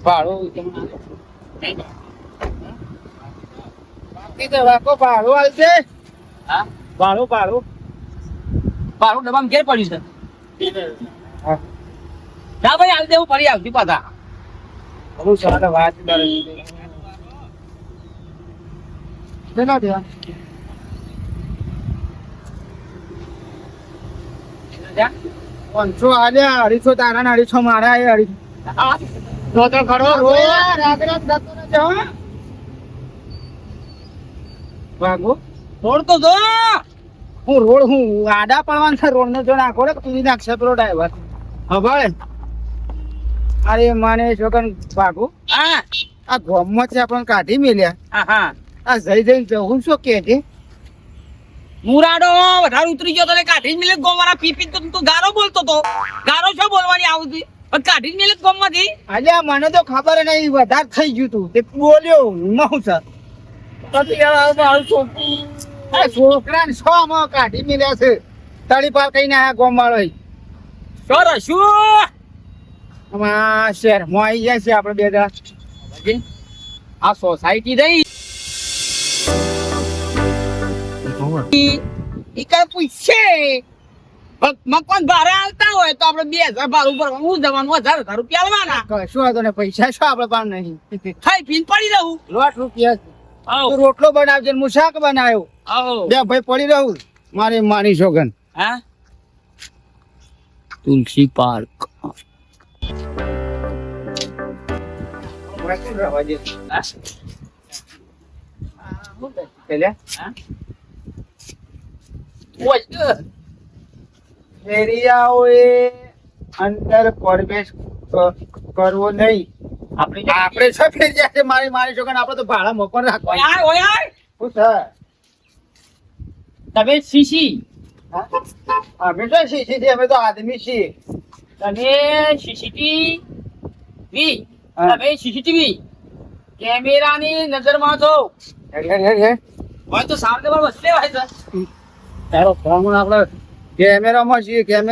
ભાડું બાકી તો વાકો ભાડું હાલશે. હા ભાડું ભાડું મારું ડબ્બામાં ઘેર પડ્યું છે હા ના ભાઈ હાલ દેવું પડી આવતી પાછા બહુ સારા વાત કરે કેટલા દેવા 500 આલ્યા 250 તારા ને 250 મારા એ 250 તો ખરો રાત્રે જતો રહેજે હો વાગો રોડ તો જો હું રોડ હું આડા પડવાનું છે રોડ ને જો નાખો રે તું નાખશે પેલો ડ્રાઈવર હવે અરે માને છોકન ભાગો હા આ ગોમમાંથી આપણને કાઢી મેલ્યા હા હા આ જઈ જઈને જવું શું કે છે મુરાડો વધારે ઉતરી ગયો તો ને કાઢી મિલે ગોવાળા પી તો તું ગારો બોલતો તો ગારો શું બોલવાની આવતી પણ કાઢી મિલે ગોમમાંથી અલ્યા મને તો ખબર નહીં વધારે થઈ ગયું તું તે બોલ્યો મઉ છે પછી યાર મારું છોકરાને છ માં કાઢી મેલ્યા છે તળી પાર કઈ ના ગોમ વાળો શું રશું આમાં શહેરમાં આવી જાય છે આપણે બે જણા આ સોસાયટી રહી ઈ કઈ પૂછે મકાન ભાડે આવતા હોય તો આપણે 2000 ભાડું ભરવાનું હું જવાનું 1000 રૂપિયા લેવાના કશું વાંધો નહીં પૈસા શું આપણે પાસે નહીં ખાઈ પીને પડી રહું લોટ રૂપિયા આવો તું રોટલો બનાવજે ને હું શાક બનાવ્યો આવો બે ભાઈ પડી રહું મારી છોકન હા તુલસી પાર્ક ફેરિયાઓએ અંદર પ્રવેશ કરવો નહીં આપણે શું ફેરિયા છે મારી છોકન આપણે તો ભાડા મોકલ રાખવા ઓય શું છે તમે શીશી હા? અમે તો શીશી છીએ અમે તો આદમી છીએ તમે સીસીટીવી હા. તમે સીસીટીવી કેમેરાની નજરમાં છો હેડ, હેડ, હેડ, હેડ. હોય તો સામને પર વસલે હોય છે તારો ફોન આપણે કેમેરામાં છીએ જય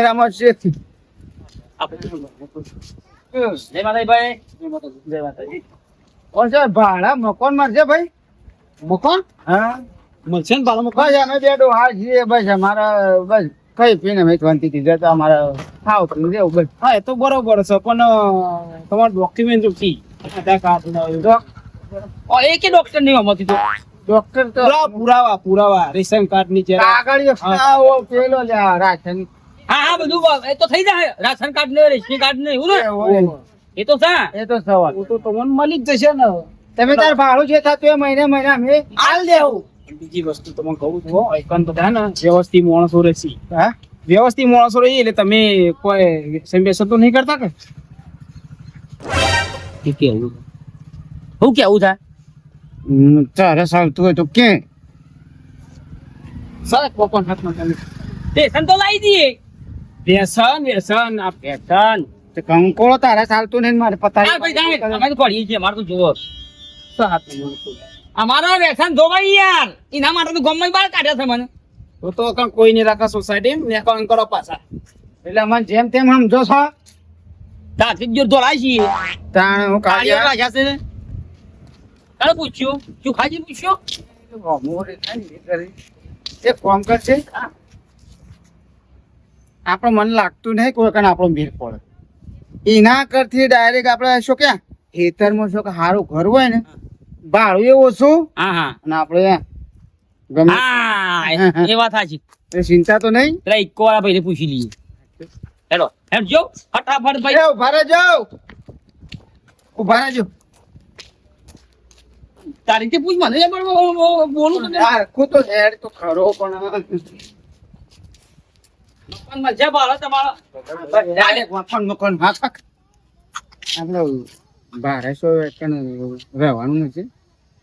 માતાજી ભાઈ જય માતાજી કોણ છે ભાડા મકાન મળશે ભાઈ મકાન હા મળશે ને ભાડું બસ અમે બે ડોહા છીએ બસ અમારા બસ કઈ પીને મેં શાંતિથી જતા અમારા ખાવ તો રહેવું બસ હા એ તો બરોબર છે પણ તમારું ડોક્યુમેન્ટ જોઈ આધાર કાર્ડ એ કે ડોક્ટર નહીં આમાંથી તો ડોક્ટર તો પુરાવા રેશન કાર્ડ ની કાગળ પેલો લ્યા રાશન હા હા બધું એ તો થઈ જાય રાશન કાર્ડ ને રેશન કાર્ડ ને એવું ને એ તો છે એ તો સવાલ તો તમને મળી જ જશે ને તમે તાર ભાડું છે થતું એ મહિને અમે હાલ દેવું બીજી વસ્તુ તમે કહું છું એકન તો થાય ને વ્યવસ્થિત માણસો રહેશે હા વ્યવસ્થિત માણસો રહી એટલે તમે કોઈ સંદેશો તો નહીં કરતા કે કેવું હું કેવું થાય તારે ચાલતું હોય તો કે સર કોપન હાથમાં તમે સ્ટેશન તો લાવી દઈએ વ્યસન આ પેટર્ન કંકોળો તારે ચાલતું નહીં મારે હા ભાઈ જાણે અમે તો પડીએ છીએ અમારે તો જોવો અમારા વ્યસન જોવાય યાર એના માટે તો ગમે બહાર કાઢ્યા છે મને તો કોઈ નહીં રાખા સોસાયટી મેં કરો પાછા એટલે મને જેમ તેમ સમજો છો તાથી જો ધોળાય છીએ તાણે હું કાળિયો કાઢ્યા રાખ્યા છે કાલે પૂછ્યું શું ખાજી પૂછ્યો એક કામ કરશે આપણે મને લાગતું નહીં કોઈ કણ આપણો મેળ પડે એના કરથી ડાયરેક્ટ આપણે શું કે ખેતરમાં શું કે સારું ઘર હોય ને ભાડું એ ઓછું હા હા અને આપણે ગમે હા એ વાત સાચી એ ચિંતા તો નહીં પેલા ઇકો વાળા ભાઈને પૂછી લઈએ હેલો હેડ જો ફટાફટ ભાઈ એ ઉભા રહેજો ઉભા રહેજો તારી રીતે પૂછ મને બોલું તો યાર ખુદ તો હેડ તો ખરો પણ મજા ભાડો તમારો ડાયરેક્ટ મકાન મકાન હા કાક આપણે 1200 એકણ રહેવાનું નથી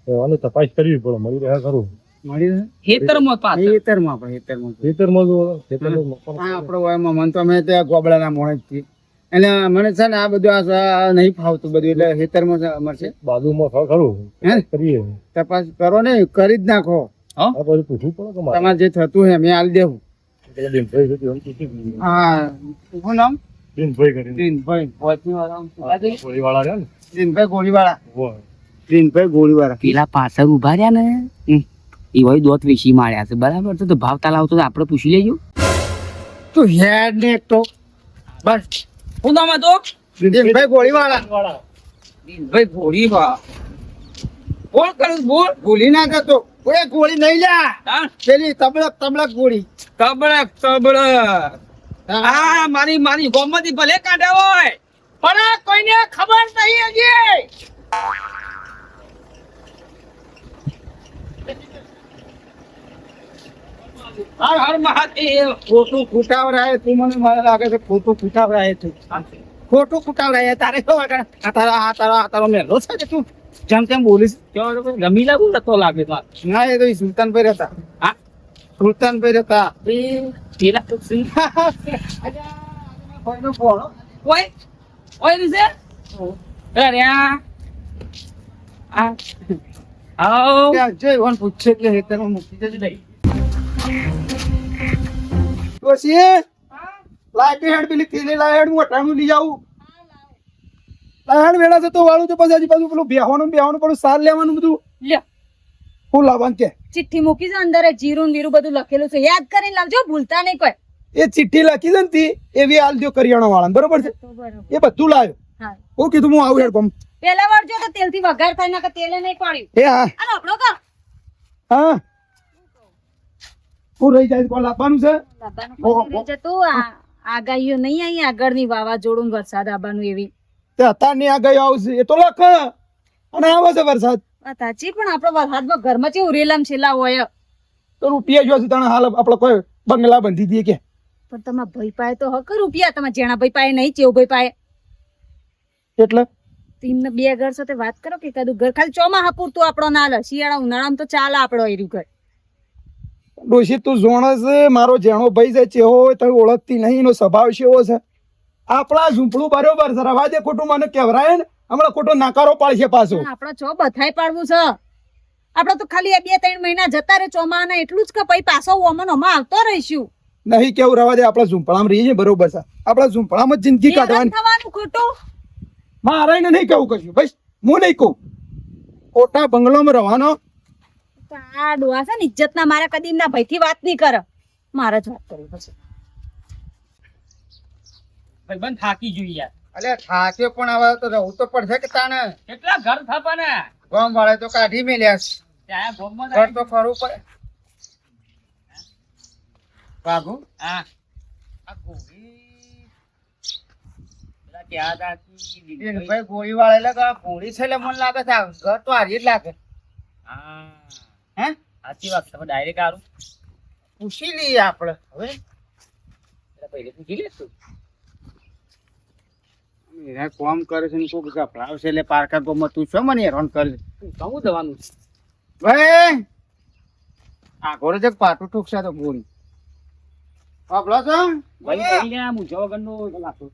રહેવાની તપાસ કરવી પડે મળી રહ્યા ખરું મળી રહે ખેતરમાં પાછળ ખેતરમાં આપણે ખેતરમાં ખેતરમાં ખેતરમાં હા આપણે ઓયમાં મન તો અમે ત્યાં ગોબડાના મોહે જ છીએ એટલે મને છે ને આ બધું આ નહીં ફાવતું બધું એટલે ખેતરમાં મળશે બાજુમાં ખરું હે કરીએ તપાસ કરો ને કરી જ નાખો આ બધું પૂછવું પડે કે મારે તમારે જે થતું હોય અમે હાલ દેવું હા શું નામ દિનભાઈ કરીને દિનભાઈ ગોળીવાળા ગોળીવાળા રહ્યા ને દિનભાઈ ગોળીવાળા હોય. દિનભાઈ ગોળીવાળા પેલા પાછળ ઉભા રહ્યા ને એ હોય દોત વેચી માર્યા છે બરાબર છે તો ભાવ તાલ આવતો તો આપણે પૂછી લેજો તું હેડ ને એક તો બસ શું નામ હતો દિનભાઈ ગોળીવાળા ભાઈ ઘોડી બોલ કરું બોલ ભૂલી ના જતો ઓય ગોળી નહીં લ્યા હા પેલી તબલક ગોળી તબડક તબડક હા મારી મારી ગોમતી ભલે કાઢ્યા હોય પણ કોઈને ખબર નહીં હજી હર હર મહાદેવ ખોટું ફૂટાવરાય તું મને લાગે છે ખોટું ફૂટાવરાય તું ખોટું ફૂટાવરાય તારે શું આગળ આ તારો મેલો છે કે તું જેમ તેમ બોલીશ ગમીલા બોલતો લાગે તો ના એ તો ઈ સુલતાનભાઈ હતા હા સુલતાનભાઈ હતા પેલા તો સી ભાઈનો ફોન ઓય ઓય રીસે અરે આ આવ જય વન પૂછે કે હેતરમાં મૂકી દેજે નહીં ડોશી લાઈટ હેડ પેલી થેલી લાઈટ મોટાનું લઈ આવું લાઈટ વેળા જતો વાળું તો પછી હજી પાછું પેલું બેહવાનું પેલું સાર લેવાનું બધું લ્યો હું લાવવાનું કે ચિઠ્ઠી મૂકી છે અંદર જીરું ને વીરું બધું લખેલું છે યાદ કરીને લાવજો ભૂલતા નહીં કોઈ એ ચિઠ્ઠી લખી છે ને તી એવી હાલ દો કરિયાણા વાળા બરોબર છે તો બરોબર એ બધું લાવ્યો હા હું કીધું હું આવું હેડ કોમ પેલા વાર જો તો તેલથી વઘાર થાય ના કે તેલે નહીં પાડ્યું એ હા અને આપણો કા હા હું રહી જાય કોલ આપવાનું છે લાબાનું કોઈ રહી જતું આગાહીઓ નહીં અહીં આગળની વાવાઝોડું વરસાદ આવવાનું એવી તે અત્યારની આ ગયો આવશે એ તો લખ અને આવે છે વરસાદ વાત સાચી પણ આપણો વરસાદમાં ઘરમાં કેવું રેલામ છેલ્લા હોય તો રૂપિયા જો છે તને હાલ આપણે કોઈ બંગલા બંધી દઈએ કે પણ તમારા ભાઈ પાસે તો હક રૂપિયા તમારા જેણા ભાઈ પાસે નહીં ચેવ ભાઈ પાસે એટલે તેમને બે ઘર સાથે વાત કરો કે કદું ઘર ખાલી ચોમાહા પૂરતું આપણો ના લે શિયાળા ઉનાળામાં તો ચાલે આપણો એર્યું ઘર ડોશી તું જોણસ મારો જેણો ભાઈ છે ચેવો હોય તો ઓળખતી નહીં એનો સ્વભાવ કેવો છે આપણા ઝૂંપડું બરોબર છે રવા દે ખોટું મને કહેવરાય ને હમણાં ખોટો નાકારો પાડશે પાછો આપણો ચો બધાય પાડવું છે આપડે તો ખાલી 2-3 મહિના જતા રે ચોમાના એટલું જ કે પછી પાછો ઓમન ઓમાં આવતો રહીશું નહીં કેવું રવા દે આપણા ઝૂંપડામાં રહીએ બરોબર છે આપણા ઝૂંપડામાં જ જિંદગી હેરાન કાઢવાની થવાનું ખોટું મારે એને નહીં કેવું કશું બસ હું નહીં કહું ખોટા બંગલોમાં રહેવાનો તો આ ડોહા છે ને ઇજ્જતના મારા કદી એમના ભાઈથી વાત નહીં કરે મારે જ વાત કરવી પછી ભાઈબંધ થાકી ગયું યાર અલે થાક્યો પણ હવે તો રહું તો પડશે કે તાણે કેટલા ઘર થાપા ને ગામ વાળા તો કાઢી મેલ્યા છે ત્યાં ગોમમાં ઘર તો ખરું પડે બાબુ હા આ ગોળી પેલા ક્યાં હતા ભાઈ ગોળી વાળા એટલે ગોળી છે એટલે મને લાગે છે આ ઘર તો હારી જ લાગે હા હે સાચી વાત તમે ડાયરેક્ટ આરું પૂછી લઈએ આપણે હવે એટલે પહેલે પૂછી લેશું એના કોમ કરે છે ને કોક ગભરાવશે એટલે પારકા ગોમાં તું છો મને હેરાન કરે કહું જવાનું છે ભાઈ આ ઘોડે જગ પાટું ઠૂકશે તો ગોળી આપલો છો ભાઈ કહીને મૂંઝા વગરનું લાગતું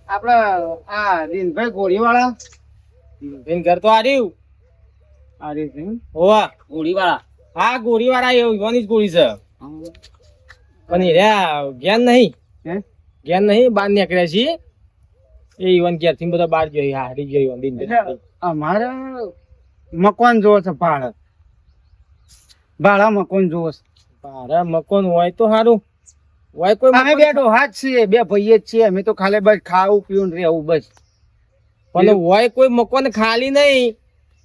આપડે આ દિનભાઈ ગોળી વાળા બેન ઘર તો આર્યું આ રીતે હોવા ગોળીવાળા હા ગોળીવાળા એવું ઈવાની જ ગોળી છે પણ એ જ્ઞાન નહીં હે જ્ઞાન નહીં બહાર નીકળ્યા છીએ એ ઈવન ક્યારથી બધા બહાર ગયો હારી ગયો ઈવન દિન એટલે અમારે મકાન જોવો છે ભાડા મકાન જોવો છે મારા મકોન હોય તો સારું હોય કોઈ અમે બેઠો હાથ છીએ બે ભાઈએ જ છીએ અમે તો ખાલી બસ ખાવું પીવું ને રહેવું બસ પણ હોય કોઈ મકોન ખાલી નહીં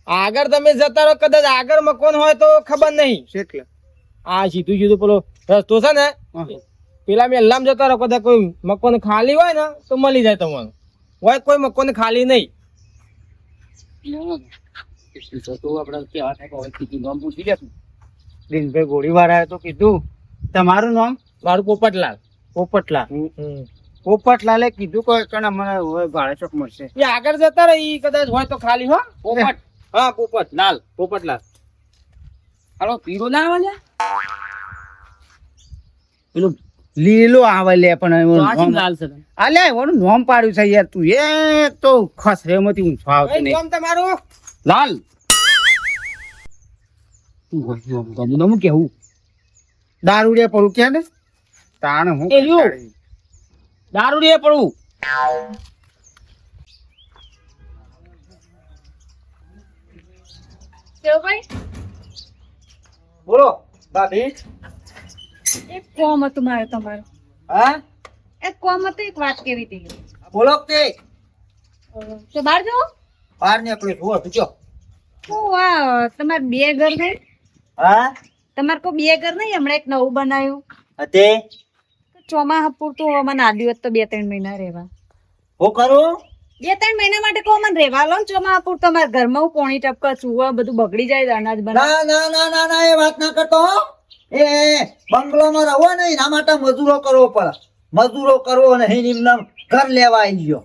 આગળ તમે જતા રહો કદાચ આગળ મકોન હોય તો ખબર નહીં એટલે આ સીધું સીધું પેલો રસ્તો છે ને પેલા મેં લામ જતા રહો કદાચ કોઈ મકોન ખાલી હોય ને તો મળી જાય તમને હોય કોઈ મકોન ખાલી નહીં દિનભાઈ ગોળી વાળાએ તો કીધું તમારું નામ મારું પોપટલાલ પોપટલાલ પોપટલાલે કીધું કે કણ અમને હવે ભાડે ચોક મળશે એ આગળ જતા રહે ઈ કદાચ હોય તો ખાલી હો પોપટ હા પોપટલાલ પોપટલાલ હાલો પીરો ના આવે પેલું લીલો આવે લે પણ એનું નામ- લાલ છે અલે એનું નામ પાડ્યું છે યાર તું એક તો ખસરેમાંથી ઊંચો આવતો નહીં નામ તમારું લાલ ગમનું કેવું દારૂડિયા પડું કે ને તાણ હું એ રહ્યું. દારૂ રે પડવું. દેવભાઈ બોલો ભાભી. એક કોમ હતું મારે તમારે. હા એક કોમ હતું, એક વાત કેવી હતી. બોલો તે તો બહાર જાઓ. બહાર નીકળ્યો છું જો. હું આ તમારે બે ઘર નહીં, હા તમારે કોઈ બે ઘર નહીં, હમણાં એક નવું બનાવ્યું. તે ચોમાસા પૂરતું મને આદિ તો 2-3 મહિના રહેવા. હું કરું 2-3 મહિના માટે કહો મને રહેવા લો ને. ચોમાસા પૂરતું અમારા ઘરમાં હું પોણી ટપકા ચૂવા બધું બગડી જાય, અનાજ બનાવ. ના ના ના ના ના એ વાત ના કરતો હો. એ બંગલોમાં રહો ને એના માટે મજૂરો કરવો પડે. મજૂરો કરવો અને એમને ઘર લેવા આવી ગયો.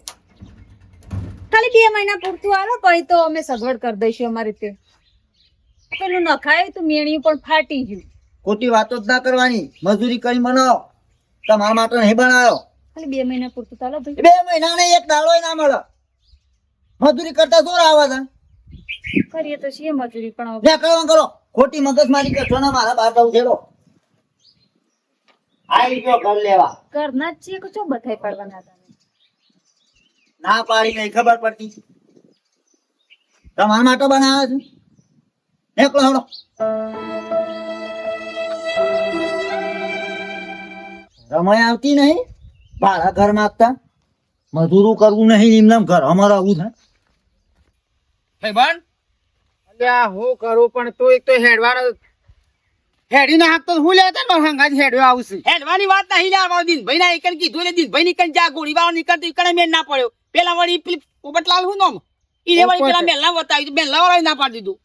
ખાલી 2 મહિના પૂરતું આલો, પછી તો અમે સગવડ કરી દઈશું અમારી રીતે. પેલું નખાય તો મેણિયું પણ ફાટી ગયું. ખોટી વાતો જ ના કરવાની. મજૂરી કરી બનાવો. તમારા માટે નહીં બનાવ્યો. ખાલી 2 મહિના પૂરતું ચાલો ભાઈ. 2 મહિના ને એક દાડો ના મળે. મજૂરી કરતા શું આવે છે? કરીએ તો છીએ મજૂરી, પણ હવે લે કરો કરો. ખોટી મગજમારી કરશો ને મારા બાર જવું છેડો. આવી ગયો ઘર લેવા. ઘરના જ છીએ કે શું બધાય પડવાના હતા. ના પાડી નહીં ખબર પડતી. તમારા માટે બનાવે છે. નીકળો હળો. રમાય આવતી નહીં. મારા ઘર માંગતા મજૂરું કરવું નહીં. એમને ઘર અમારે આવું છે. ભાઈબંધ, અલ્યા હું કરું પણ તું એક તો હેડવાનો હેડી ના હાથ તો હું લેતા મારા હંગાજ હેડ્યો આવશે. હેડવાની વાત નહીં યાર. દિનભાઈ ના એકણ કીધું એટલે દિનભાઈ નીકળ જા. ગોળીબાર નીકળતો એકણ મેળ ના પડ્યો. પેલા વળી પેલી પોપટલાલ હું નામ ઈને વળી પેલા મેલના બતાવી, મેલના વાળા ના પાડી દીધું.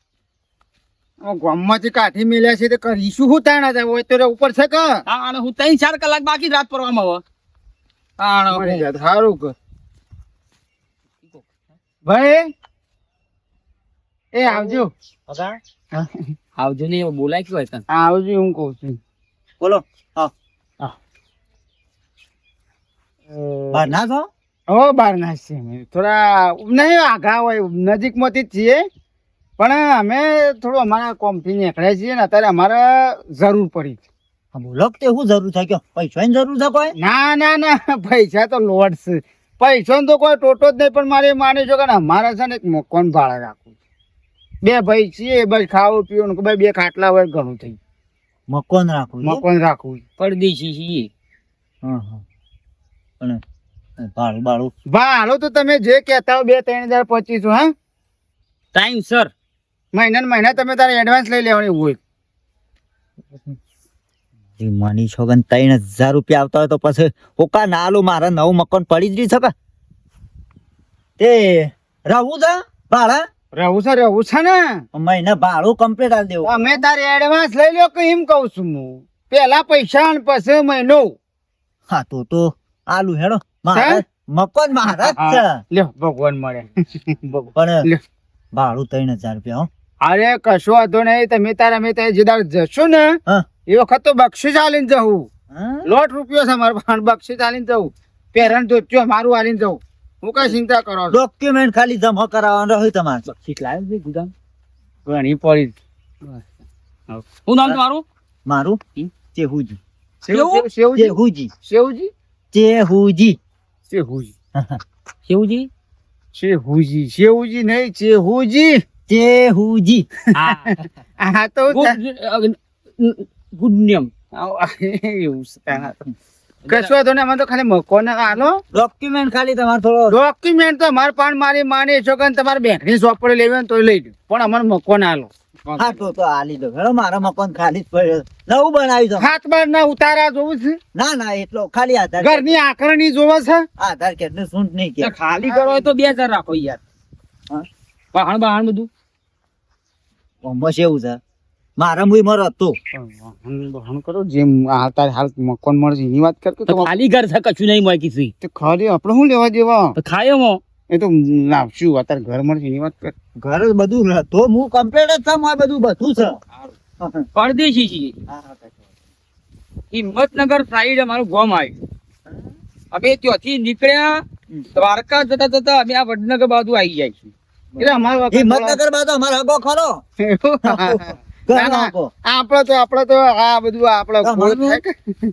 ગામમાંથી કાઠી મેલ્યા છે તો કરીશું હું તાણા જાય હોય તો ઉપર છે કે હા, અને હું 3-4 કલાક બાકી રાત પડવામાં હવે. મળી જાય સારું કર ભાઈ. એ આવજો. આવજો ને બોલાય કે હોય તને. આવજો હું કઉ છું. બોલો. હા બહાર ના છો? હો બહાર ના છીએ. થોડા નહીં આઘા હોય, નજીકમાંથી જ છીએ, પણ અમે થોડું અમારા કોમથી નીકળ્યા છીએ ને અત્યારે અમારે જરૂર પડી. બોલો તે શું જરૂર છે? કે પૈસાની જરૂર છે કોઈ? ના ના ના પૈસા તો લોડ છે. પૈસા તો કોઈ ટોટો જ નહીં, પણ મારે માની છો કે અમારે છે ને એક મકાન ભાડે રાખવું. 2 ભાઈ છીએ, બસ ખાવું પીવું ભાઈ 2 ખાટલા હોય ઘણું થઈ. મકાન રાખવું. મકાન રાખવું પરદેશી છીએ. પણ ભાડું તો તમે જે કહેતા હો 2-3,025 હા ટાઈમ સર. મહિના તમે તારે એડવાન્સ લઈ લેવાની હોય. માની છો કે 3,000 રૂપિયા આવતા હોય તો પછી ઓકા ના આલું. મારા નવું મકાન પડી જ રહી છે. તે રહું છે ભાડા? રહું છે ને મહિના ભાડું કમ્પ્લીટ આવી દેવું. અમે તારે એડવાન્સ લઈ લો કે એમ કઉ છું હું. પેલા પૈસા ને પછી મહિનો. હા તો આલુ હેડો. મકાન મારા જ છે. લ્યો ભગવાન મળે. પણ ભાડું 3,000 રૂપિયા. અરે કશો વાંધો નહીં. તમે તારે અમે ત્યાં જેદાર જશો ને એ વખત તો બક્ષીસ આલીને જવું. લોટ રૂપિયો છે મારો પણ બક્ષીસ આલીને જવું. પેરણ જોચ્યો મારું આલીને જવું. હું કઈ ચિંતા કરો? ડોક્યુમેન્ટ ખાલી જમા કરાવવાનું રહ્યું તમારે. બક્ષીસ લાવ્યો છે ગુદામ ઘણી પડી. શું નામ તમારું? મારું ચેહુજી. શેવજી? શેવજી ચેહુજી. ચેહુજી શેવજી? શેહુજી. શેવજી નહીં ચેહુજી. ચેહુજી. હા તો ગુડ નિયમ. એવું છે. કશો તો ને અમે તો ખાલી મકાન આલો. ડોક્યુમેન્ટ ખાલી તમારે થોડો. ડોક્યુમેન્ટ તો અમારે પણ મારી માની છો કે તમારે બેંકની શોપ પર લેવી હોય તો લઈ લો, પણ અમારે મકાન આલો. હા તો આલી દો. હેડો મારા મકાન ખાલી જ પડ્યો. નવું બનાવી દો. હાથ બાર ના ઉતારા જોવું છે? ના એટલો ખાલી આધાર. ઘરની આકરણી જોવે છે? આધાર કાર્ડ ને સૂંટ નહીં કે ખાલી કરો હોય તો 2,000 રાખો યાર. વાહણ બહાણ બધું બસ એવું છે. મારા મુઈ મર હતો. વાહન કરો જેમ તારે હાલ મકાન મળશે એની વાત કરતો. ખાલી ઘર છે, કશું નહીં મળે કીધું. તો ખાલી આપણે શું લેવા દેવા? ખાયો મો એ તો લાવશું. અત્યારે ઘર મળશે એની વાત કર. ઘર બધું તો હું કમ્પ્લીટ જ છે. બધું છે. પરદેશી છીએ. હિંમતનગર સાઈડ અમારું ગામ આવ્યું. અમે ત્યાંથી નીકળ્યા દ્વારકા જતા જતા અમે આ વડનગર બાજુ આવી જાય છે. એટલે અમારો હિંમતનગર બાજુ અમારો હગો ખરો. આપડે તો આ બધું આપડે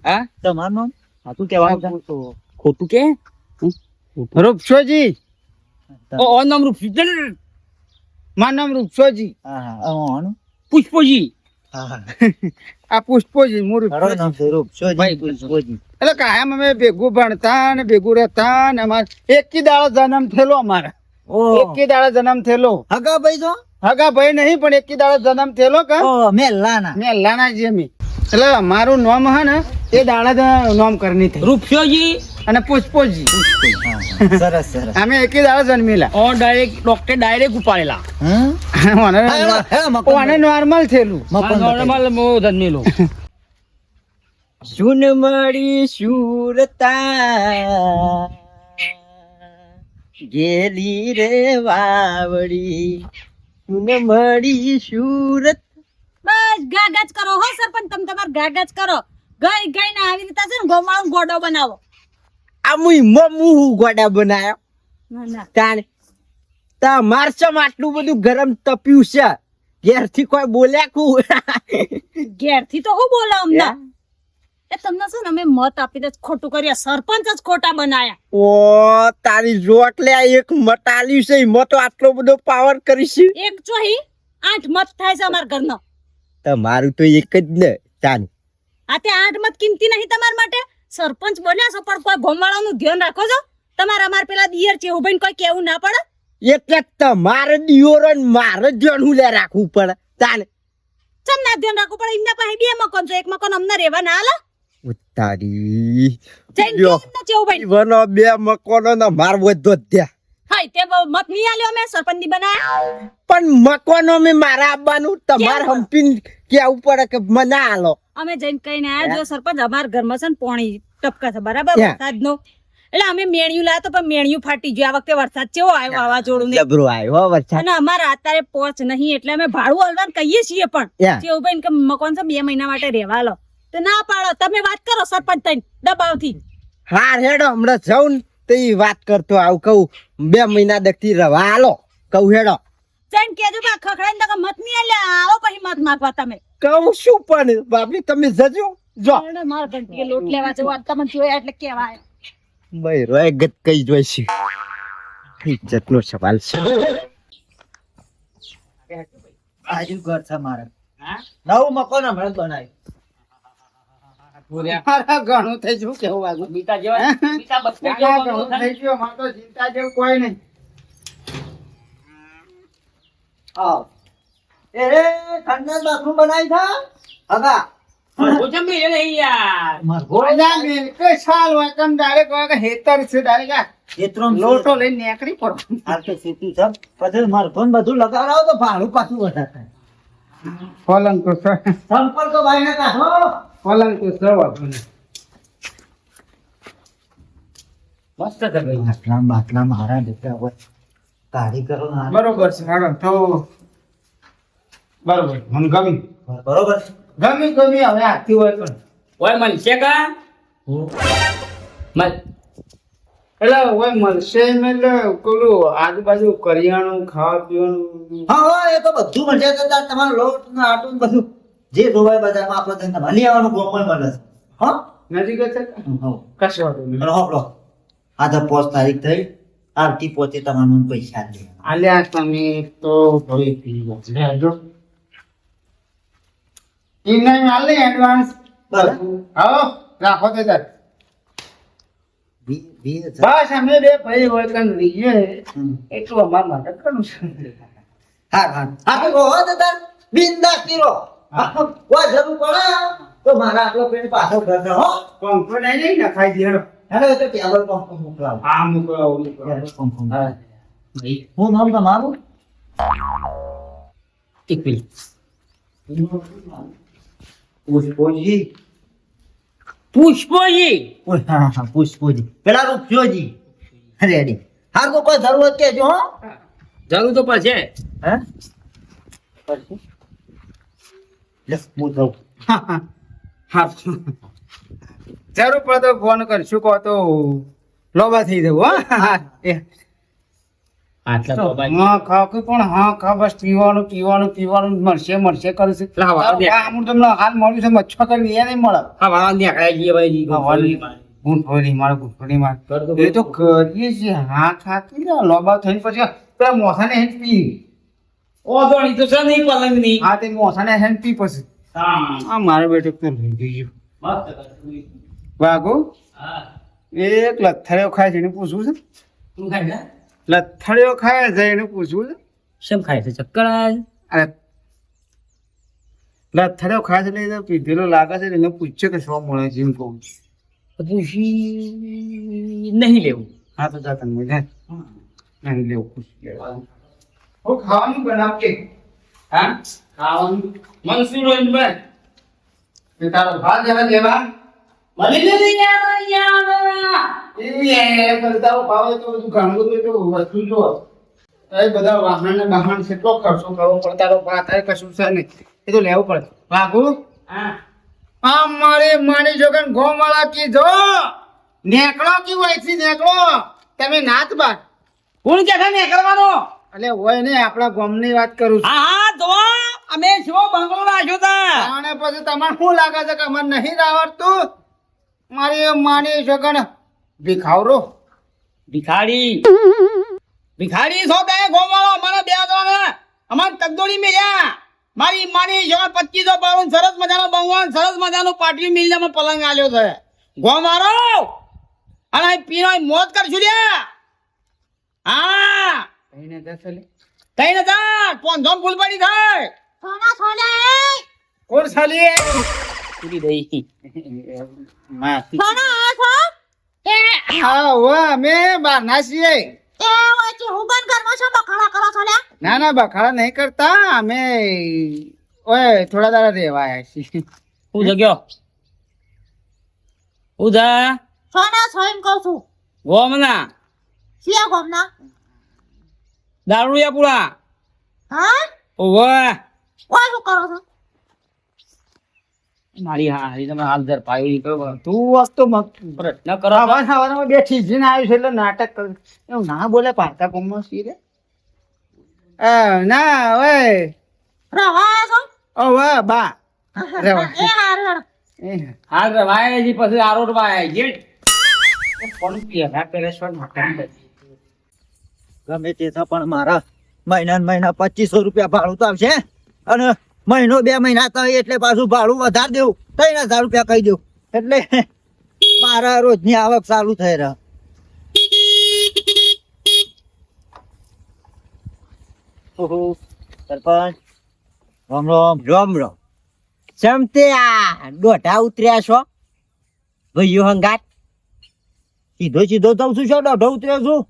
હા તમારું નામ? હા તું કહેવાનું ખોટું કે રૂપસોજી ઓ નામ રૂપસિંહ મારું નામ રૂપસોજી પુષ્પજી આ પુષ્પોજી હું ભાઈ પુષ્પજી એટલે કાયમ અમે ભેગું ભણતા ને ભેગું રહેતા ને અમારે એકી દાડો જન્મ થયેલો અમારા એકી દાડો જન્મ થયેલો હગા ભાઈ તો હગા ભાઈ નહીં પણ એકી દાડો જન્મ થયેલો કા મેલાના મેલાના જે અમે એટલે અમારું નામ હે ને એ દાડા નામ કરની થઈ રૂપસિંહજી અને પુષ્પોજી સરસ સરસ અમે એકી દાડો જન્મેલા ઓ ડાયરેક્ટ ડોક્ટર ડાયરેક્ટ ઉપાડેલા ઓને નોર્મલ થયેલું નોર્મલ મો જન્મેલો સુન મળી સુરતા ગેલી રે વાવડી સુન મળી સુરત બસ ગાગા જ કરો હો સરપંચ તમે તમાર ગાગા જ કરો ગઈ ગઈ ને આવી રીતે છે ને ગોમાળો ગોડો બનાવો આ મુઈ મમુ ગોડા બનાયો ના ના તાણ તમાર ચમ આટલું બધું ગરમ તપ્યું છે ઘેરથી કોઈ બોલ્યા કુ ઘેરથી તો હું બોલો અમને એ તમને છે ને અમે મત આપી દે ખોટું કર્યા સરપંચ જ ખોટા બનાયા ઓ તારી જોટ લે આ એક મટાલ્યું છે એમાં તો આટલો બધો પાવર કરીશ એક ચોહી 8 મત થાય છે અમાર ઘરનો તમારું તો એક જ ને તાન આ તે 8 મત કિંમતી નહીં તમાર માટે સરપંચ બોલ્યા છો પણ કોઈ ગોમાળાનું ધ્યાન રાખો છો તમારે અમાર પેલા દિયર છે ઉભઈને કોઈ કેવું ના પડે એટલે તમારે દિયોર મારે ધ્યાન હું લે રાખવું પડે તાન ચમ ના ધ્યાન રાખવું પડે એમના પાસે 2 મકાન છે એક મકાન અમને રહેવા ના આલે ઉતારી જઈને લ્યો. કેમ ના ચેવું ભાઈ વનો બે મકોનો ના માર વધો ત્યાં હાય તે મત નહીં આલ્યો અમે સરપંચ ની બનાયા પણ મકોનો મે મારા આવવાનું તમારે કેમ? હંપીન કેવું પડે કે મને આલો અમે જઈને કહીને આયા જો સરપંચ અમાર ઘરમાં છે ને પાણી ટપકા છે બરાબર ક્યાં? વરસાદનો એટલે અમે મેણિયું લાયા તો પણ મેણિયું ફાટી ગયું આ વખતે વરસાદ કેવો આવ્યો વાવાઝોડું ને જબરો આવ્યો વરસાદ અને અમારા અત્યારે પોચ નહીં એટલે અમે ભાડું હલવાનું કહીએ છીએ પણ યા. જેવું ભાઈ કે મકાન છે 2 મહિના માટે રહેવા લો તો ના પાડો તમે વાત કરો સરપંચ થઈને દબાવથી હાર હેડો હમણાં જાઉં તો ઈ વાત કરતો આવું કહું 2 મહિના દકતી રવા આલો કહું હેડો જઈને કેજો બા ખખડાઈને તો મત નહીં આલ્યા આવો પછી મત માંગવા તમે કહું શું પણ બાપી તમે જજો જો અરે મારા ઘંટીએ લોટ લેવા જવા તમને જોયા એટલે કેવાય ભાઈ રોય ગત કઈ જોઈશે ઇજ્જતનો સવાલ છે આજુ ઘર છે મારે નવું મકાન હમણાં બનાવ્યું મારા ઘણું થઈ ગયું કેવું વાગું બીટા જેવા બીટા બસ્તે ઘણું થઈ ગયું મારે તો ચિંતા જેવું કોઈ નહીં એ ઠંડા બાથરૂમ બનાવી થા હગા ભોજન બી નહીં યાર ગોળા મેલ કે સાલ હોય કમ ડાયરેક્ટ હોય કે હેતર છે ડાયરેક્ટ લોટો લઈને નીકળી પડો પલંગ તો સર પલંગ તો સર વાંધો નહીં. મસ્ત છે ભાઈ બરોબર છે હાલો તો બરોબર મને ગમી ગમી હવે આથી હોય પણ ઓય મનશે કા મન એટલે હોય મળશે એમ એટલે પેલું આજુબાજુ કરિયાણું ખાવા પીવાનું હા એ તો બધું મળશે તો તમારું લોટ ને આટું ને બધું જે જોવાય બજારમાં આપણે તેને ભલી આવવાનું ગોપન મળે છે હા નજીક જ છે કે? કશો વાંધો નહીં. અને હોપલો આ તો 5 તારીખ થઈ આવતી પોતે તમારું પૈસા દે આલ્યા તમે તો ભરી પી ગયા લેજો ઈ નહીં આલે એડવાન્સ બરાબર આવો રાખો તે તાર બી બસ અમે બે ભાઈ હોય કન રહીએ એટલું અમાર માટે કરું છું હા આપણે કહો તો તાર બિંદાસ પીરો કોઈ જરૂર પડે તો મારા આપણો પેટ પાછો કરજો હો પંખો નહીં નખાઈ દેડો હેડો તો ટેબલ પંપ મોકલાવો આ મોકલાવો પંપ હા હું નામ તમારું એક મિનિટ પુષ્પોજી પુષ્પજી હા પુષ્પોજી પેલા રૂપયોજી રેડી હા કોઈ જરૂર હોય કેજો હો જરૂર તો પડશે હે લે હું જાઉં હા જરૂર પડે તો ફોન કરશું કહો તો લોબા થઈ જવું હા એ આટલા તો ભાઈ હા ખાવ પણ હા ખા બસ પીવાનું મળશે કરું છું લાવો, દે. અમુક તમને હાલ મળ્યું છે મચ્છર કરી એ નહીં મળે હા વાળા ને આખા જઈએ ભાઈ હા, વાળી. ગૂંઠવણી માર ગૂંઠવણી માર એ તો કરીએ છીએ હાથ હાથી ને લોબા થઈને પછી પેલા મોસાને હેન્ડ પી ઓદોણી તો છે નહીં પલંગની. હા તે મોસાને હેન્ડ પી પછી હા. આ મારો બેટો તો લઈ ગયું મસ્ત કરતું. વાગો હા. એક લથડિયો ખાય છે એને પૂછવું છે તું ખાય ને? લથડિયો ખાય છે એને પૂછવું છે શેમ ખાય છે? ચક્કર આવે છે? અરે લથડિયો ખાય છે એટલે એ તો પીધેલો લાગે છે એટલે એને પૂછ્યો કે શું મળે છે એમ કહું છું. તો પૂછી નહીં લેવું. હા તો જા તને મજા નહીં લેવું પૂછી લેવાનું હું ખાવાનું બનાવજે હા ખાવાનું મનસુર ભાઈ તે તારો ભાત જરા દેવા મળી જશે યાર. એ કરતા ભાવે તો બધું ઘણું બધું તો વસ્તુ જો એ બધા વાહન ને બહાન કેટલો ખર્ચો કરવો પડે તારો ભાત એ કશું છે નહીં એ તો લેવું પડે વાઘુ હા. અમારે માની જોગન ગોમાળા કીધો નેકળો કી વયથી નેકળો તમે નાત બાર કોણ કે ને કરવાનો? એટલે હોય ને આપણા ગામની વાત કરું છું હા હા તો અમે શું બંગલો રાખ્યો તા. અને પછી તમારે શું લાગે છે કે મને નહીં આવડતું મારી માની જોગન ભીખાવરો ભિખારી ભિખારી છો તે ગોમાળો મને બે જણા અમાર તગદોડી મેલ્યા. મારી માની જો 25 પાડું સરસ મજાનો બંગવાન સરસ મજાનું પાટલી મિલને મને પલંગ આલ્યો છે ગોમારો અને પીનો મોત કરશું લ્યા. હા કહીને જશે લે કઈ નતા કોણ ધોમ ફૂલ પડી થાય કોણ સાલી પૂરી દઈ માસી હા વાહ અમે બારના છીએ ના ના બખાડા નહીં કરતા અમે ઓય થોડા દાડા રહેવા આવ્યા છીએ હું જગ્યો ઉધા ગોમના દારૂડિયા પુરા ઓવે મારી હારી તમે હાલ દર પાયો કરો તું વસ્તુ પ્રશ્ન કરો હવામાં બેઠી જીને આવ્યું છે એટલે નાટક કર એવું ના બોલે પારતા કોમમાં સી રે ના ઓય ઓ વાહ બા રેવા હાલ રવાય જી પછી આરોડ વાય જેટ કોણ પેલા પેરેશ્વર નાટક ગમે તે તો પણ મારા મહિના ને મહિના 2500 રૂપિયા ભાડું તો આવશે અને મહિનો 2 મહિના થાય એટલે પાછું ભાડું વધારી દેવું 3000 રૂપિયા કહી દઉં એટલે મારા રોજની આવક ચાલુ થઈ રહે. ઓહો સરપંચ રામ રામ રામ રામ. ચમતે આ દોઢા ઉતર્યા છો ભાઈઓ હંગાત? સીધો સીધો જાઉં છું શું દોઢો ઉતર્યો છું?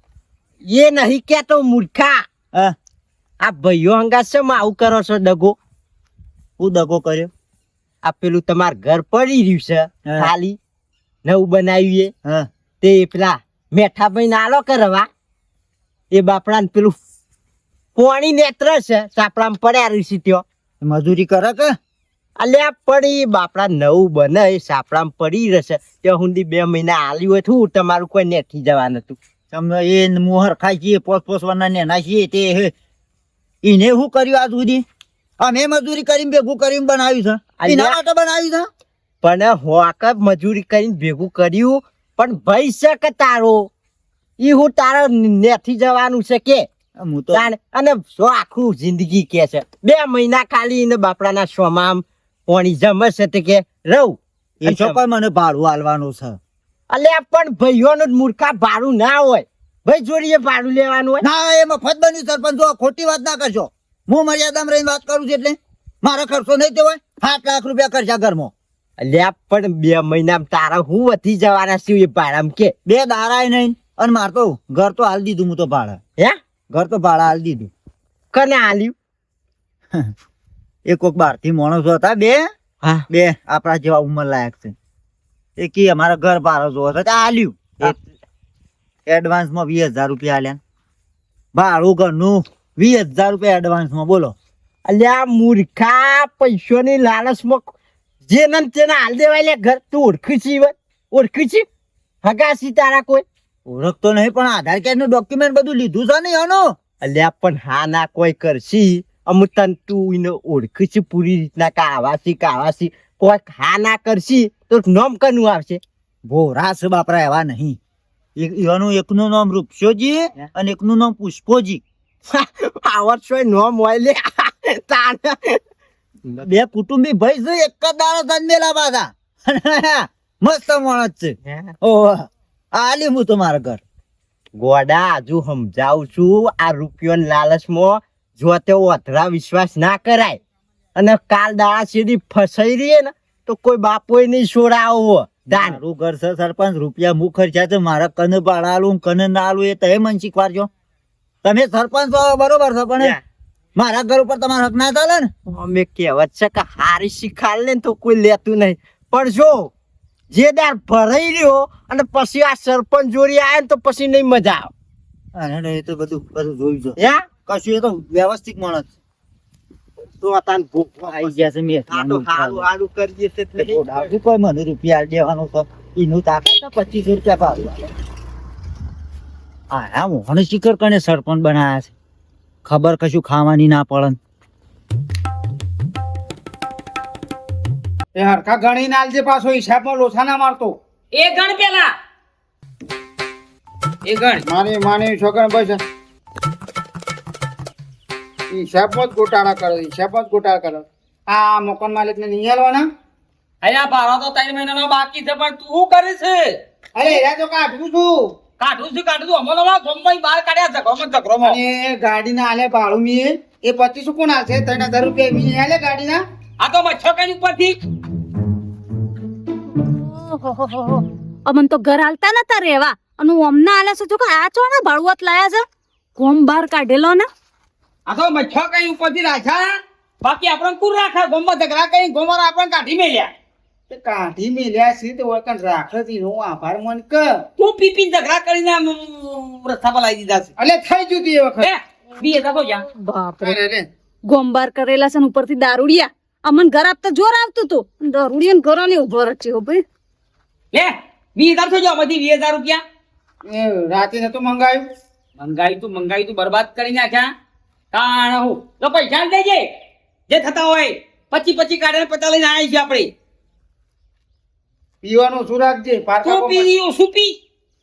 એ નહીં કેતો મૂર્ખા. આ ભાઈઓ હંગાત છે આવું કરો છો દગો? હું દગો કર્યો? આ પેલું તમાર ઘર પડી રહ્યું છે ખાલી નવું બનાવ્યું તે પેલા મેઠા ભાઈ નાલો કરવા એ બાપડા પેલું પોણી નેત્ર છે સાપડામાં પડ્યા રહી છે ત્યાં મજૂરી કરે કે અલ્યા પડી બાપડા નવું બને એ સાપડામાં પડી રહેશે ત્યાં સુધી 2 મહિના આલ્યું હોય શું તમારું કોઈ નેઠી જવાનું હતું? તમે એ મોહર ખાઈ છીએ પોસવાના નેના છીએ તે એને શું કર્યું આજ સુધી? અમે મજૂરી કરીને ભેગું કરીને બનાવ્યું છે એના માટે બનાવ્યું છે. પણ હોક મજૂરી કરીને ભેગું કર્યું પણ ભાઈ છે કે તારો ઈ હું તારા નેથી જવાનું છે કે હું તો અને શું આખું જિંદગી કે છે 2 મહિના ખાલી એને બાપડાના સોમામ પોણી જમે છે તે કે રહું એ છોકરા મને ભાડું આલવાનું છે. અલ્યા પણ ભાઈઓનું મૂર્ખા ભાડું ના હોય ભાઈ જોડીએ ભાડું લેવાનું હોય ના એ મફત બન્યું સરપંચ જો ખોટી વાત ના કરશો. હું મર્યાદામાં રહીને વાત કરું છું એટલે મારો ખર્ચો નહીં થયો હોય 7 લાખ રૂપિયા ખર્ચા ઘરમાં. અલ્યા પણ 2 મહિનામાં તારા હું વધી જવાના છું એ ભાડામાં કે 2 દારાય નહીં અને માર તો ઘર તો હાલ દીધું હું તો ભાડા ઘર તો ભાડા હાલ દીધું. કને હાલ્યું? એ કોક બહારથી માણસો હતા બે આપણા જેવા ઉંમર લાયક છે એ કી અમારા ઘર ભાડો જોવો છે હાલ્યું એડવાન્સમાં 20,000 રૂપિયા હાલ્યા ભાડું ઘરનું 20,000 રૂપિયા એડવાન્સમાં બોલો. અલ્યા મૂર્ખા પૈસોની લાલચમાં જે ને તેને હાલ દેવાય લે ઘર તું ઓળખી છી હગાસી તારા કોઈ ઓળખતો નહીં પણ આધાર કાર્ડ નું ડોક્યુમેન્ટ બધું લીધું છે ને એનું. અલ્યા પણ હા ના કોઈ કરશી અમુક તન તું એને ઓળખી છે પૂરી રીતના કાવાસી કોઈ હા ના કરશી તો નોમ કનું આવશે ભોરા છે બાપરા એવા નહીં. એનું એકનું નામ રૂપસોજી અને એકનું નામ પુષ્પોજી. આવડશોય નામ હોય લે. બે કુટુંબી ભાઈ છે, એક જ દાડો જન્મેલા પાછા. મસ્ત માણસ છે. ઓહ આલી હું તમારા ઘર ગોડા હજુ સમજાવું છું. આ રૂપિયો લાલચમાં જો તે ઓથરા વિશ્વાસ ના કરાય અને કાલ દાડા સીધી ફસાઈ રહીએ ને તો કોઈ બાપોય નહીં છોડાવો. મારું ઘર છે સરપંચ, રૂપિયા હું ખર્ચા છે મારા કને ભાડાલું કને ના આલું એ તમે મને શીખવાડજો. તમે સરપંચ છો બરોબર છે પણ મારા ઘર ઉપર તમારો હક ના ચાલે ને. અમે કહેવત છે કે હારી શીખાડ લે ને તો કોઈ લેતું નહીં. પણ જો જે દાર ભરાઈ રહ્યો અને પછી આ સરપંચ જોડી આવે ને તો પછી નહીં મજા આવે. એ તો બધું જોઈ જો કશું એ તો વ્યવસ્થિત માણસ તો અતાન ભૂખ આવી ગયા છે. મેં સારું કરીએ છે કોઈ મને રૂપિયા દેવાનો તો એનું તાકાત 25 રૂપિયા ભાવ. હા મોહન શિખર કને સરપંચ બનાયા છે, ખબર કશું ખાવાની ના પડે. એ હરખા ગણી નાલજે, પાછો હિસાબમાં લોછા ના મારતો. એ ગણ પેલા એ ગણ. માની છોકરા બસ હિસાબમાં જ ગોટાળા કરો, હિસાબમાં જ ગોટાળા કરો. આ મકાન માલિક ને નહીં આલવાના. અહીંયા ભાડો તો 3 મહિનાનો બાકી છે પણ તું શું કરે છે? અરે એરા તો કાઢું છું. કાઢું છું અમારા ગામમાં બહાર કાઢ્યા ઝઘરોમાં. અને ગાડી ના આલે ભાડું મી એ 25 કોણ આલશે? 3000 રૂપિયા મી આલે ગાડી ના. આ તો મચ્છો કઈ ઉપરથી અમન તો ઘર હાલતા નતા રેવા અને અમના આલે છે. જો કે આ ચો ને ભાડુઆત લાયા છે, કોમ બહાર કાઢેલો ને. આ તો મચ્છો કઈ ઉપરથી રાખ્યા, બાકી આપણને કુર રાખા. ગામમાં ઝઘડા કઈ ગામમાં આપણને કાઢી મેલ્યા. તે કાઢી મેલ્યા છે તો વકન રાખતી નો આભાર મન ક. તું પીપી ઝઘડા કરીને રસ્તા પર લાવી દીધા છે. અલે થઈ ગયું તું એ વખત. બી હતા તો જા. બાપરે, અરે રે ગોમ બહાર કરેલા છે ને ઉપરથી દારૂડિયા. અમન ઘર આપતા જોર આવતું તું, દારૂડિયા ને ઘરો ને ઉભો રચે હો ભાઈ. લે 20,000 થયો જો બધી 20,000 રૂપિયા. એ રાતે નતું મંગાયું. મંગાઈ તું બરબાદ કરી નાખ્યા. તાણ હું તો પૈસા દેજે જે થતા હોય. 25 કાઢે 50 લઈને આવી છે આપણે. પીવાનું શું રાખજે. તું પી શું પી?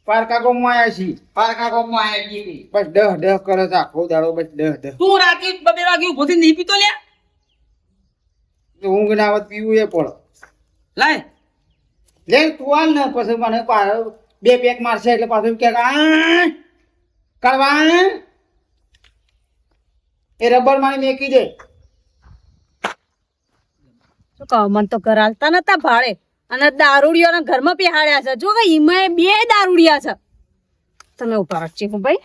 પારકા ગામમાં આયા છીએ. પારકા ગામમાં આયા છીએ. બસ ડહ કરે છે આખો દાડો. બસ ડહ. તું રાતે 2 વાગે ઉભો થઈને નહીં પીતો લ્યા? ઊંઘ ના આવત પીવું એ પડે. લાય લે તું આલ ને પછી મને 2 પેક મારશે એટલે પાછું કે કરવા એ રબર મારી મેકી દે. શું કહો, મન તો ઘર હાલતા નતા ભાડે અને દારૂડિયાના ઘરમાં બેહાડ્યા છે. જો કે ઈમાએ 2 દારૂડિયા છે. તમે ઉપર જ છે હું ભાઈ.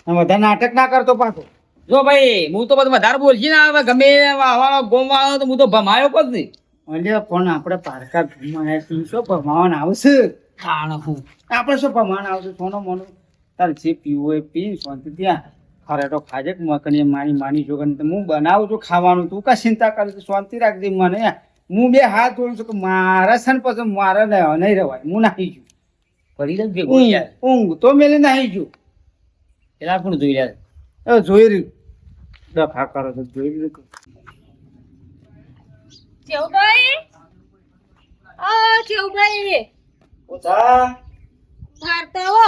બધા નાટક ના કરતો પાછો. જો ભાઈ હું તો બધું વધારે બોલছি ને હવે ગમે વાળો ગોમ વાળો તો હું તો ભમાયો જ નહીં. અલ્યા પણ આપણે પારકા ઘરમાં આયા છીએ. શું ભમાવાન આવશે? તાણ હું આપણે શું ભમાવાન આવશે? સોનો મોનો તારે જે પીવું હોય પી શાંતિ ત્યાં ખરે તો ખાજે. મકની માની છોકરી હું બનાવું છું ખાવાનું. તું કા ચિંતા કરે છે? શાંતિ રાખજે. મને હું 2 હાથ જોડું છું કે મારા છે ને પછી મારે નહીં રહેવાય. હું નાહી છું. કરી દે ભેગું યાર. ઊંઘ તો મેલી નાહી છું. પેલા પણ જોઈ રહ્યા જોઈ રહ્યું ડખા કરો છો. જોઈ રહ્યું ચેવભાઈ, ઓ ચેવભાઈ, ઓછા ભારતા હો.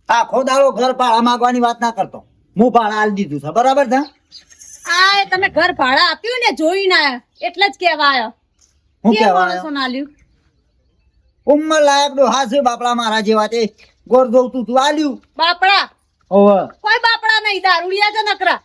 આખો દાડો ઘર ભાડા માંગવાની વાત ના કરતો. હું ભાડા આલી દીધું છે બરાબર છે. આ તમે ઘર ભાડા આપ્યું ને જોઈને આયા એટલે જ કેવા આયો. હું કેમ કહેવા માણસો ના આલ્યું? ઉંમર લાયક ડોહા છે બાપડા મારા જેવા. તે ગોર જોવતું તું આલ્યું. બાપડા ઓવે કોઈ બાપડા નહીં, દારૂડિયા છે નકરા.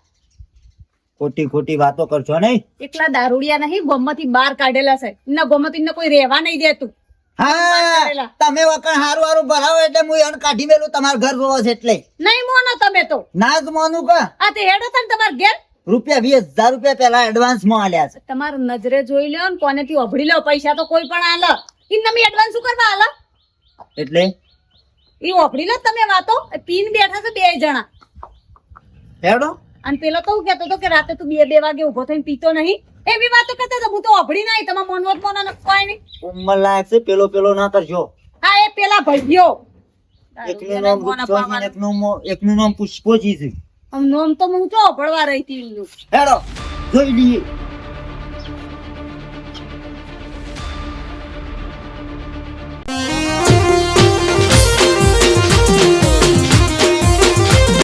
ખોટી વાતો કરશો નહીં. એકલા દારૂડિયા નહીં, ગોમમાંથી બહાર કાઢેલા છે. એમના ગોમમાંથી એમને કોઈ રહેવા નહીં દેતું. હા તમે વખત હારું ભરાવો એટલે હું એને કાઢી મેલું. તમારા ઘર જોવો છે એટલે નહીં મોનો તમે તો. ના જ મોનું કા. આ તે હેડો છે ને તમારા ઘેર. રૂપિયા 20,000 રૂપિયા પેલા એડવાન્સ માં આલ્યા છે. તમારે નજરે જોઈ લ્યો ને કોનેથી ઓભળી લો પૈસા તો કોઈ પણ આલો. એમને મેં એડવાન્સ શું કરવા આલો? એટલે એ ઓભળી લો તમે વાતો. પીન બેઠા છે 2 જણા. હેડો અને પેલો તો હું કહેતો હતો કે રાતે તું 2 વાગે ઉભો થઈને પીતો નહીં. એવી વાતો કરતા હતા. હું તો ઓભળી નહીં. તમારે મોનવત મોનો કોઈ નહીં. ઉંમર લાયક છે. પેલો ના કરજો. હા એ પેલા ભાઈઓ. એકનું નામ રૂપચોજી ને એકનું નામ પુષ્પોજી છે. આમ નોમ તો હું તો ઓભળવા રહી હતી. હેડો જોઈ લઈએ.